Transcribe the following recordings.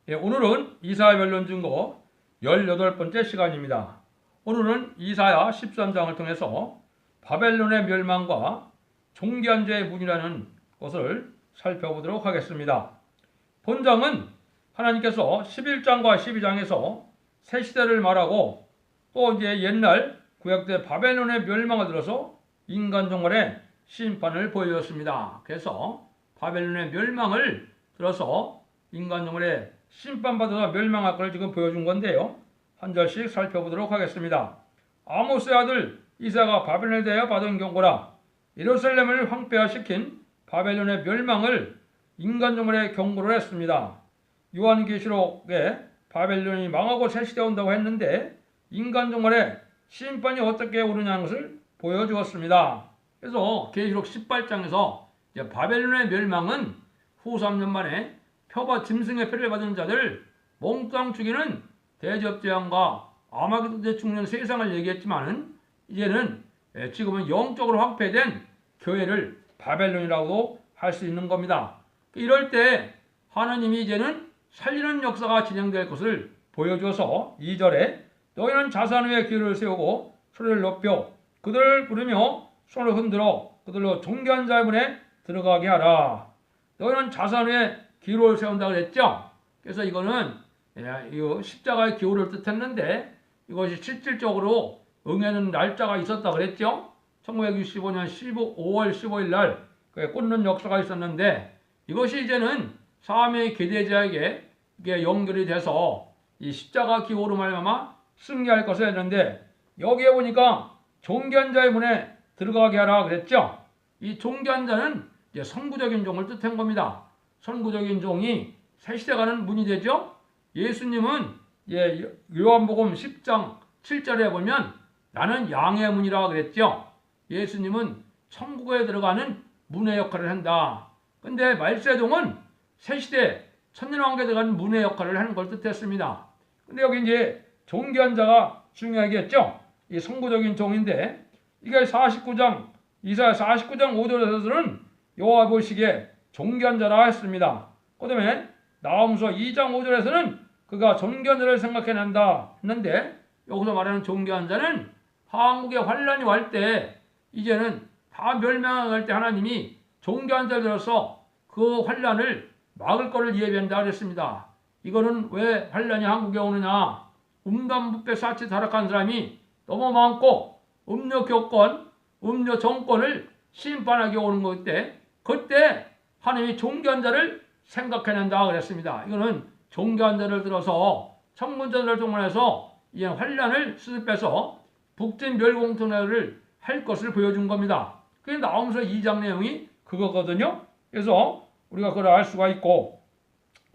오늘은 이사야 변론 증거 18번째 시간입니다. 오늘은 이사야 13장을 통해서 바벨론의 멸망과 종기한 자의 문이라는 것을 살펴보도록 하겠습니다. 본장은 하나님께서 11장과 12장에서 새 시대를 말하고 또 이제 옛날 구약때 바벨론의 멸망을 들어서 인간 종말의 심판을 보여줬습니다. 그래서 바벨론의 멸망을 들어서 인간 종말의 심판받아서 멸망할 것을 지금 보여준 건데요. 한 절씩 살펴보도록 하겠습니다. 아모스의 아들 이사야가 바벨론에 대하여 받은 경고라. 예루살렘을 황폐화시킨 바벨론의 멸망을 인간 종말의 경고를 했습니다. 요한계시록에 바벨론이 망하고 새 시대 온다고 했는데 인간 종말의 심판이 어떻게 오느냐는 것을 보여주었습니다. 그래서 계시록 18장에서 바벨론의 멸망은 후 3년 만에 표와 짐승의 표를 받은 자들 몽땅 죽이는 대접재앙과 아마겟돈에 죽는 세상을 얘기했지만은 이제는 지금은 영적으로 확폐된 교회를 바벨론이라고 할 수 있는 겁니다. 이럴 때 하나님이 이제는 살리는 역사가 진행될 것을 보여줘서 2절에 너희는 자산 위에 귀를 세우고 소리를 높여 그들을 부르며 손을 흔들어 그들로 존귀한 자의 문에 들어가게 하라. 너희는 자산 위에 기호를 세운다고 그랬죠. 그래서 이거는 십자가의 기호를 뜻했는데 이것이 실질적으로 응하는 날짜가 있었다고 그랬죠. 1965년 5월 15일 날 꽂는 역사가 있었는데 이것이 이제는 사명의 계대자에게 이게 연결이 돼서 이 십자가 기호로 말미암아 승리할 것을 했는데 여기에 보니까 존귀한 자의 문에 들어가게 하라 그랬죠. 이 존귀한 자는 이제 선구적인 종을 뜻한 겁니다. 선구적인 종이 새 시대 가는 문이 되죠. 예수님은 요한복음 10장 7절에 보면 나는 양의 문이라고 그랬죠. 예수님은 천국에 들어가는 문의 역할을 한다. 근데 말세종은 새 시대 천년왕국에 들어가는 문의 역할을 하는 걸 뜻했습니다. 근데 여기 이제 존귀한 자가 중요하겠죠. 이 선구적인 종인데 이게 49장 이사야 49장 5절에서는 여호와 보시기에 존귀한 자라 했습니다. 그 다음에 나홈서 2장 5절에서는 그가 존귀한 자를 생각해낸다 했는데 여기서 말하는 존귀한 자는 한국에 환란이 올 때 이제는 다 멸망할 때 하나님이 존귀한 자들로서 그 환란을 막을 것을 예비한다 그랬습니다. 이거는 왜 환란이 한국에 오느냐. 음담부패 사치 타락한 사람이 너무 많고 음료 교권, 음료 정권을 심판하게 오는 것 때 그때 하나님이 존귀한 자를 생각해낸다 그랬습니다. 이거는 존귀한 자를 들어서 천군자들을 동원해서 이제 환란을 수습해서 북진 멸공통례를 할 것을 보여준 겁니다. 그게 나오면서 2장 내용이 그거거든요. 그래서 우리가 그걸 알 수가 있고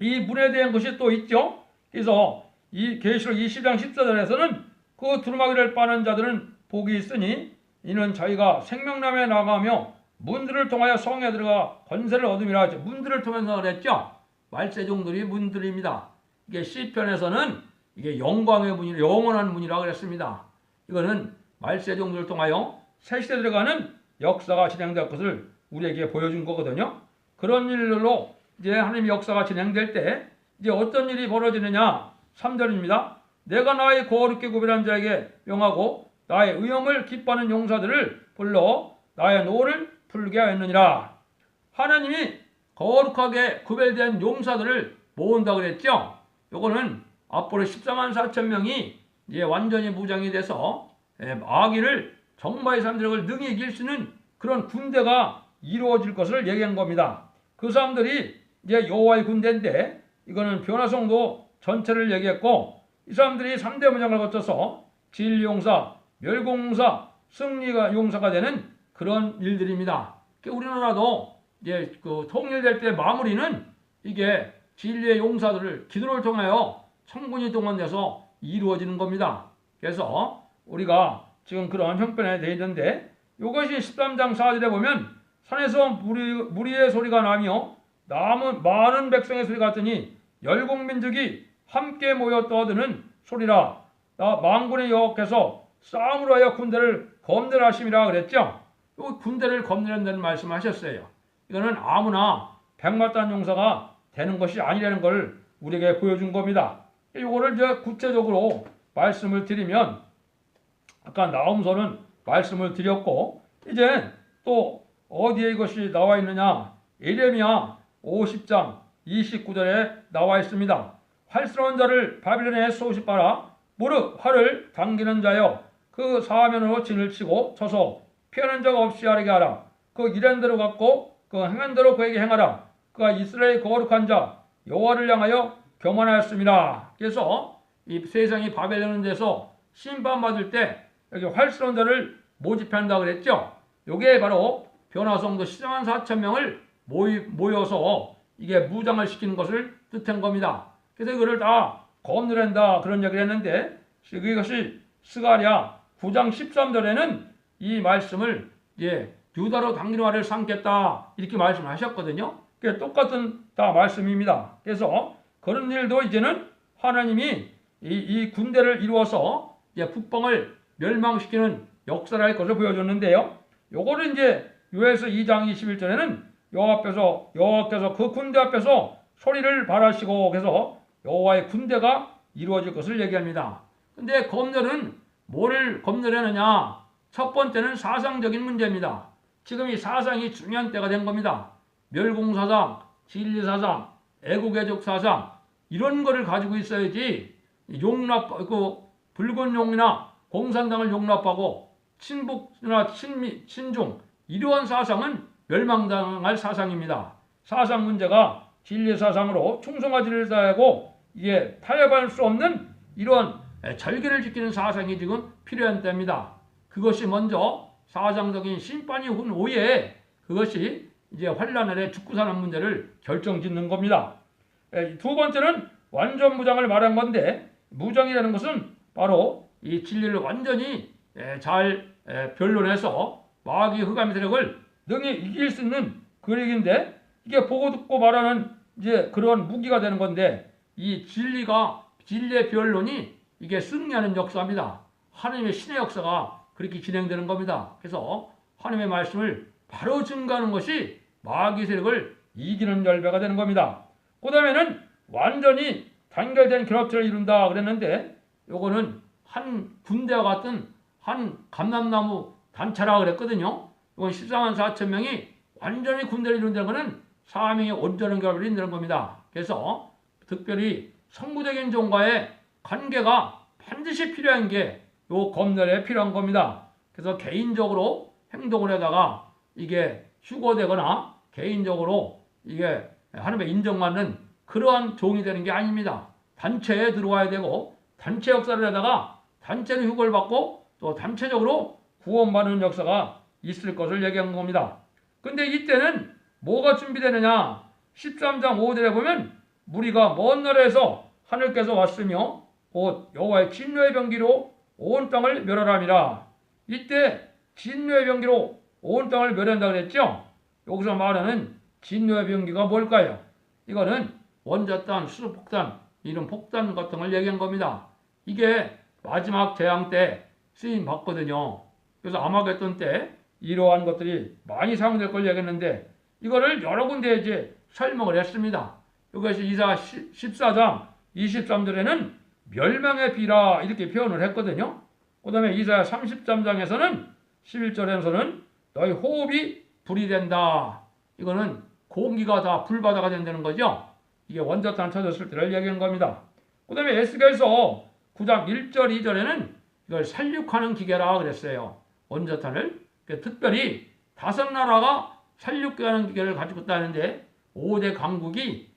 이 문에 대한 것이 또 있죠. 그래서 이 계시록 20장 14절에서는 그 두루마기를 빠는 자들은 복이 있으니 이는 자기가 생명남에 나가며 문들을 통하여 성에 들어가 권세를 얻음이라 하죠. 문들을 통해서 그랬죠. 말세종들이 문들입니다. 이게 시편에서는 이게 영광의 문이 영원한 문이라고 그랬습니다. 이거는 말세종들을 통하여 새 시대에 들어가는 역사가 진행될 것을 우리에게 보여준 거거든요. 그런 일로 이제 하나님의 역사가 진행될 때 이제 어떤 일이 벌어지느냐. 3절입니다. 내가 나의 거룩게 구별한 자에게 명하고 나의 의형을 기뻐하는 용사들을 불러 나의 노를 풀게 하였느니라. 하나님이 거룩하게 구별된 용사들을 모은다 그랬죠. 요거는 앞으로 14만 4천 명이 이제 완전히 무장이 돼서 마귀를 정마의 사람들을 능히 이길 수 있는 그런 군대가 이루어질 것을 얘기한 겁니다. 그 사람들이 이제 여호와의 군대인데 이거는 변화성도 전체를 얘기했고 이 사람들이 3대 문장을 거쳐서 진리용사, 멸공용사, 승리가 용사가 되는 그런 일들입니다. 우리나라도 이제 그 통일될 때 마무리는 이게 진리의 용사들을 기도를 통하여 천군이 동원돼서 이루어지는 겁니다. 그래서 우리가 지금 그런 형편에 되어 있는데 이것이 13장 4절에 보면 산에서 무리의 소리가 나며 많은 백성의 소리 같으니 열국민족이 함께 모여 떠드는 소리라. 나 만군의 여호와께서 싸움으로 하여 군대를 검열하심이라 그랬죠. 이 군대를 검열한다는 말씀하셨어요. 이거는 아무나 백마탄 용사가 되는 것이 아니라는 걸 우리에게 보여준 겁니다. 이거를 이제 구체적으로 말씀을 드리면 아까 나음서는 말씀을 드렸고 이제 또 어디에 이것이 나와 있느냐 예레미야 50장 29절에 나와 있습니다. 활스러운 자를 바빌론에 쏘시바라 무릇 활을 당기는 자여 그 사면으로 진을 치고 쳐서 피하는 자가 없이 하게 하라. 그 일한 대로 갖고 그 행한 대로 그에게 행하라. 그가 이스라엘의 거룩한 자 여호와를 향하여 교만하였습니다. 그래서 이 세상이 바벨론에 대해서 심판받을 때 여기 활스러운 자를 모집한다 그랬죠. 요게 바로 변화성도 14만 4천 명을 모여서 이게 무장을 시키는 것을 뜻한 겁니다. 그래서 이거를 다 거느린다 그런 얘기를 했는데 이것이 스가랴 9장 13절에는 이 말씀을 유다로 당기는 활을 삼겠다 이렇게 말씀하셨거든요. 그게 똑같은 다 말씀입니다. 그래서 그런 일도 이제는 하나님이 이 군대를 이루어서 북방을 멸망시키는 역사를 할 것을 보여줬는데요. 요거를 이제 요에서 2장 21절에는 여호와께서 그 군대 앞에서 소리를 발하시고 그래서 여호와의 군대가 이루어질 것을 얘기합니다. 근데 검열은 뭐를 검열하느냐? 첫 번째는 사상적인 문제입니다. 지금 이 사상이 중요한 때가 된 겁니다. 멸공사상, 진리사상, 애국애족 사상 이런 거를 가지고 있어야지 붉은 용이나 공산당을 용납하고 친북이나 친중 이러한 사상은 멸망당할 사상입니다. 사상 문제가 진리사상으로 충성하지를 하고 이게 타협할 수 없는 이러한 절개를 지키는 사상이 지금 필요한 때입니다. 그것이 먼저 사상적인 심판이 온 후에 그것이 이제 환란의 죽고 사는 문제를 결정짓는 겁니다. 두 번째는 완전 무장을 말한 건데 무장이라는 것은 바로 이 진리를 완전히 잘 변론해서 마귀 흑암의 세력을 능히 이길 수 있는 그 얘기인데 이게 보고 듣고 말하는 이제 그런 무기가 되는 건데 이 진리의 변론이 이게 승리하는 역사입니다. 하나님의 신의 역사가 그렇게 진행되는 겁니다. 그래서 하나님의 말씀을 바로 증거하는 것이 마귀 세력을 이기는 열배가 되는 겁니다. 그 다음에는 완전히 단결된 결합체를 이룬다 그랬는데 요거는 한 군대와 같은 한 감람나무 단체라 그랬거든요. 이건 14만 4천 명이 완전히 군대를 이룬다는 것은 사명의 온전한 결합을 이룬다는 겁니다. 그래서 특별히 성부적인 종과의 관계가 반드시 필요한 게 요 검열에 필요한 겁니다. 그래서 개인적으로 행동을 하다가 이게 휴거되거나 개인적으로 이게 하나님의 인정받는 그러한 종이 되는 게 아닙니다. 단체에 들어와야 되고 단체 역사를 하다가 단체로 휴거를 받고 또 단체적으로 구원받는 역사가 있을 것을 얘기한 겁니다. 근데 이때는 뭐가 준비되느냐? 13장 5절에 보면 무리가 먼 나라에서 하늘께서 왔으며 곧 여호와의 진노의 병기로 온 땅을 멸하람이라. 이때 진노의 병기로 온 땅을 멸한다 그랬죠? 여기서 말하는 진노의 병기가 뭘까요? 이거는 원자탄, 수소폭탄 이런 폭탄 같은 걸 얘기한 겁니다. 이게 마지막 재앙 때 쓰임 받거든요. 그래서 아마겟돈 때 이러한 것들이 많이 사용될 걸 얘기했는데 이거를 여러 군데 이제 설명을 했습니다. 이것이 이사 14장 23절에는 멸망의 비라 이렇게 표현을 했거든요. 그 다음에 이사야 33장에서는 11절에서는 너희 호흡이 불이 된다. 이거는 공기가 다 불바다가 된다는 거죠. 이게 원자탄 터졌을 때를 얘기한 겁니다. 그 다음에 에스겔서 9장 1절 2절에는 이걸 살육하는 기계라 그랬어요. 원자탄을. 특별히 5나라가 살육하는 기계를 가지고 있다는데 5대 강국이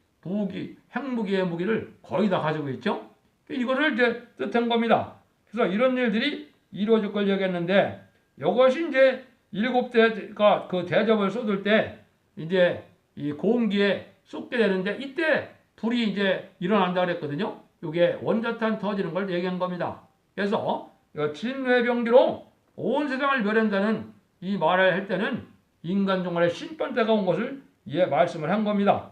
핵무기의 무기를 거의 다 가지고 있죠. 이거를 이제 뜻한 겁니다. 그래서 이런 일들이 이루어질 걸 얘기했는데 이것이 이제 7대가 그 대접을 쏟을 때 이제 이 공기에 쏟게 되는데 이때 불이 이제 일어난다 그랬거든요. 이게 원자탄 터지는 걸 얘기한 겁니다. 그래서 진노의 병기로 온 세상을 멸한다는 이 말을 할 때는 인간 종말의 심판 때가 온 것을 말씀을 한 겁니다.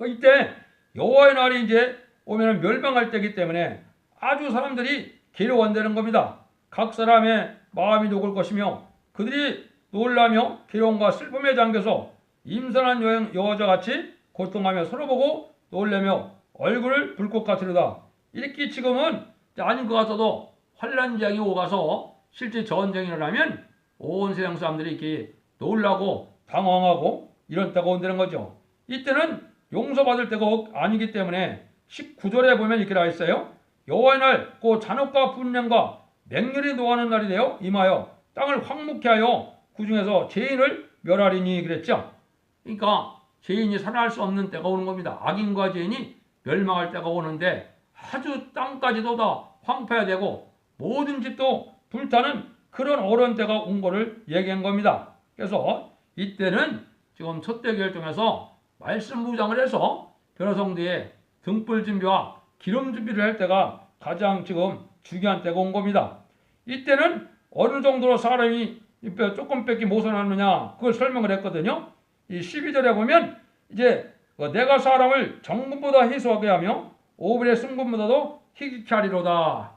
이때 여호와의 날이 이제 오면 멸망할 때이기 때문에 아주 사람들이 괴로워한다는 겁니다. 각 사람의 마음이 녹을 것이며 그들이 놀라며 괴로움과 슬픔에 잠겨서 임산한 여자같이 고통하며 서로 보고 놀라며 얼굴을 불꽃 같으려다. 이렇게 지금은 아닌 것 같아도 환란지향이 오가서 실제 전쟁이 일어나면 온 세상 사람들이 이렇게 놀라고 당황하고 이런 때가 온다는 거죠. 이때는 용서받을 때가 아니기 때문에 19절에 보면 이렇게 나와 있어요. 여호와의 날 곧 잔혹과 분량과 맹렬히 노하는 날이 되어 임하여 땅을 황무케 하여 그 중에서 죄인을 멸하리니 그랬죠. 그러니까 죄인이 살아날 수 없는 때가 오는 겁니다. 악인과 죄인이 멸망할 때가 오는데 아주 땅까지도 다 황폐화되고 모든 집도 불타는 그런 어려운 때가 온 거를 얘기한 겁니다. 그래서 이때는 지금 첫대 결정해서 말씀 무장을 해서 변호성대에 등불 준비와 기름 준비를 할 때가 가장 지금 중요한 때가 온 겁니다. 이때는 어느 정도로 사람이 조금밖에 못 살았느냐 그걸 설명을 했거든요. 이 12절에 보면 이제 내가 사람을 정금보다 희소하게 하며 오벨의 순금보다도 희귀케 하리로다.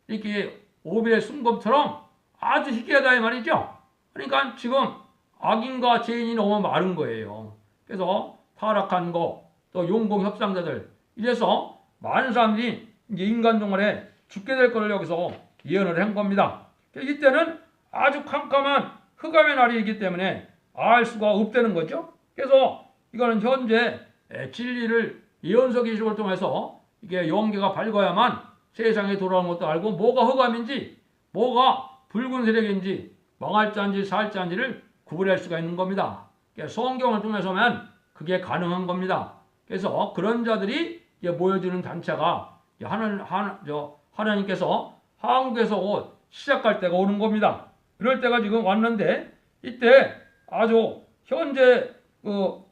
이렇게 오벨의 순금처럼 아주 희귀하다 이 말이죠. 그러니까 지금 악인과 죄인이 너무 많은 거예요. 그래서 타락한 거, 또 용공 협상자들 이래서 많은 사람들이 이제 인간 동안에 죽게 될 것을 여기서 예언을 한 겁니다. 이때는 아주 캄캄한 흑암의 날이기 때문에 알 수가 없다는 거죠. 그래서 이거는 현재 진리를 예언서 기식을 통해서 이게 영계가 밝아야만 세상에 돌아오는 것도 알고 뭐가 흑암인지 뭐가 붉은 세력인지 망할 자인지 살 자인지를 구분할 수가 있는 겁니다. 성경을 통해서만 그게 가능한 겁니다. 그래서 그런 자들이 모여지는 단체가 하나님께서 한국에서 시작할 때가 오는 겁니다. 그럴 때가 지금 왔는데 이때 아주 현재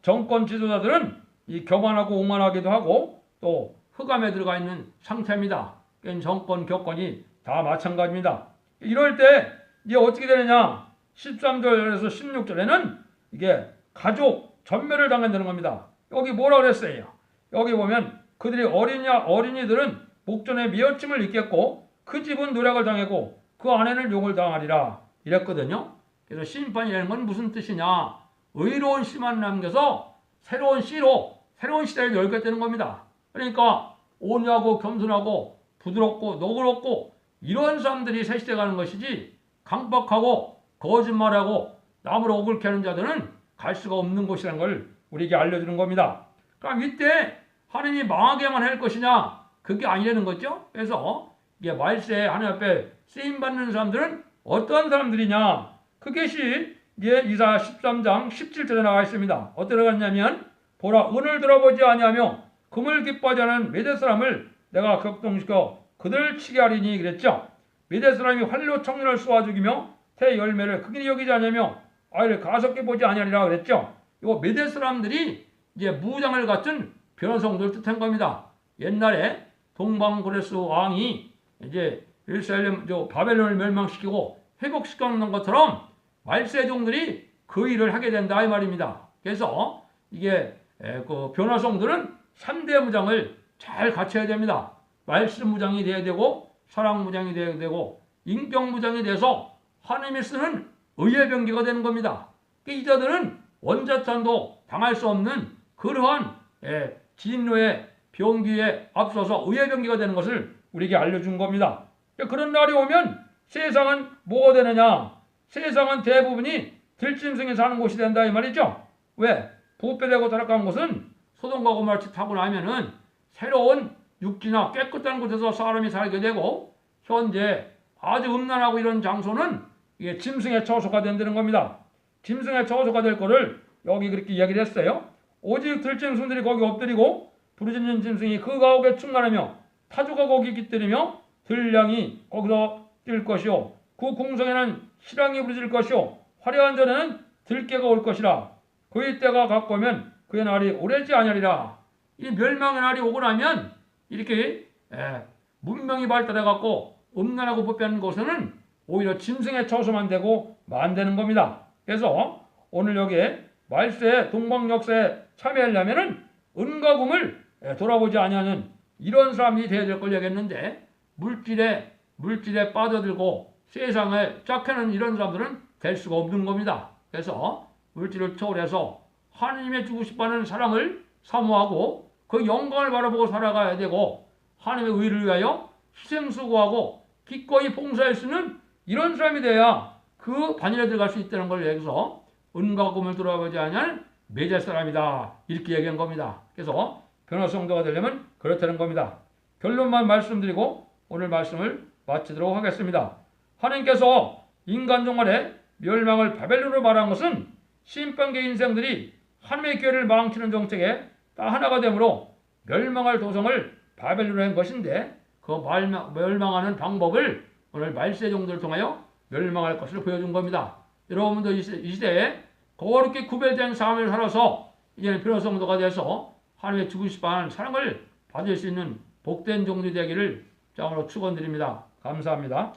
정권 지도자들은 이 교만하고 오만하기도 하고 또 흑암에 들어가 있는 상태입니다. 정권 격권이 다 마찬가지입니다. 이럴 때 이제 어떻게 되느냐? 13절에서 16절에는 이게 가족 전멸을 당한다는 겁니다. 여기 뭐라 그랬어요? 여기 보면 그들이 어린이들은 목전에 미어침을 입겠고 그 집은 노략을 당하고 그 아내는 욕을 당하리라 이랬거든요. 그래서 심판이라는 건 무슨 뜻이냐? 의로운 씨만 남겨서 새로운 씨로 새로운 시대를 열겠다는 겁니다. 그러니까 온유하고 겸손하고 부드럽고 너그럽고 이런 사람들이 새 시대 가는 것이지 강박하고 거짓말하고 남을 억울케 하는 자들은 갈 수가 없는 곳이라는 걸 우리에게 알려주는 겁니다. 그럼 이때 하나님이 망하게만 할 것이냐? 그게 아니라는 거죠. 그래서 이게 말세에 하나님 앞에 쓰임받는 사람들은 어떤 사람들이냐? 그것이 이제 이사야 13장 17절에 나와 있습니다. 어떻게 나왔냐면 보라 은을 들어보지 아니하며 금을 기뻐하지 않은 메대 사람을 내가 격동시켜 그들을 치게 하리니 그랬죠. 메대 사람이 활로 청년을 쏘아 죽이며 태 열매를 극인히 여기지 않으며 아이를 가섭게 보지 아니하리라 그랬죠. 이 메대 사람들이 이제 무장을 갖춘 변호성들을 뜻한 겁니다. 옛날에 동방고레스 왕이 이제 예루살렘 바벨론을 멸망시키고 회복시켜놓는 것처럼 말세종들이 그 일을 하게 된다 이 말입니다. 그래서 이게 그 변화성들은 3대 무장을 잘 갖춰야 됩니다. 말씀 무장이 돼야 되고 사랑 무장이 돼야 되고 인격 무장이 돼서 하나님이 쓰는 의의 병기가 되는 겁니다. 이 자들은 원자탄도 당할 수 없는 그러한 진노의 병기에 앞서서 의의 병기가 되는 것을 우리에게 알려준 겁니다. 그런 날이 오면 세상은 뭐가 되느냐? 세상은 대부분이 들짐승이 사는 곳이 된다 이 말이죠. 왜? 부패되고 타락한 곳은 소돔과 고모라 타고 나면은 새로운 육지나 깨끗한 곳에서 사람이 살게 되고 현재 아주 음란하고 이런 장소는 이게 짐승의 처소가 된다는 겁니다. 짐승의 처소가 될 거를 여기 그렇게 이야기를 했어요. 오직 들짐승들이 거기 엎드리고 부르짖는 짐승이 그 가옥에 충만하며 타조가 거기 깃들이며 들량이 거기서 뛸 것이요 그 궁성에는 실랑이 부르질 것이요 화려한 전에는 들깨가 올 것이라 그의 때가 가까우면 그의 날이 오래지 아니하리라. 이 멸망의 날이 오고 나면 이렇게 문명이 발달해 갖고 음란하고 부패하는 곳에는 오히려 짐승의 처소만 되고 만되는 겁니다. 그래서 오늘 여기에 말세의 동방 역사에 참여하려면은 은과 금을 돌아보지 아니하는 이런 사람이 되어야 될 걸 얘기했는데 물질에 빠져들고 세상을 짝해는 이런 사람들은 될 수가 없는 겁니다. 그래서 물질을 초월해서 하나님의 주고 싶어하는 사랑을 사모하고 그 영광을 바라보고 살아가야 되고 하나님의 의를 위하여 희생수고하고 기꺼이 봉사할 수 있는 이런 사람이 돼야 그 반열에 들어갈 수 있다는 걸 여기서 은과 금을 돌아보지 않을 매제 사람이다 이렇게 얘기한 겁니다. 그래서 변화 성도가 되려면 그렇다는 겁니다. 결론만 말씀드리고 오늘 말씀을 마치도록 하겠습니다. 하나님께서 인간 종말의 멸망을 바벨론으로 말한 것은 심판계 인생들이 하나님의 교회를 망치는 정책에 딱 하나가 되므로 멸망할 도성을 바벨론으로 한 것인데 그 멸망하는 방법을 오늘 말세 정도를 통하여 멸망할 것을 보여준 겁니다. 여러분도 이 시대에 거룩히 구별된 삶을 살아서 이제는 변화 성도가 돼서 하나님의 주시한 사랑을 받을 수 있는 복된 종들이 되기를 장으로 축원드립니다. 감사합니다.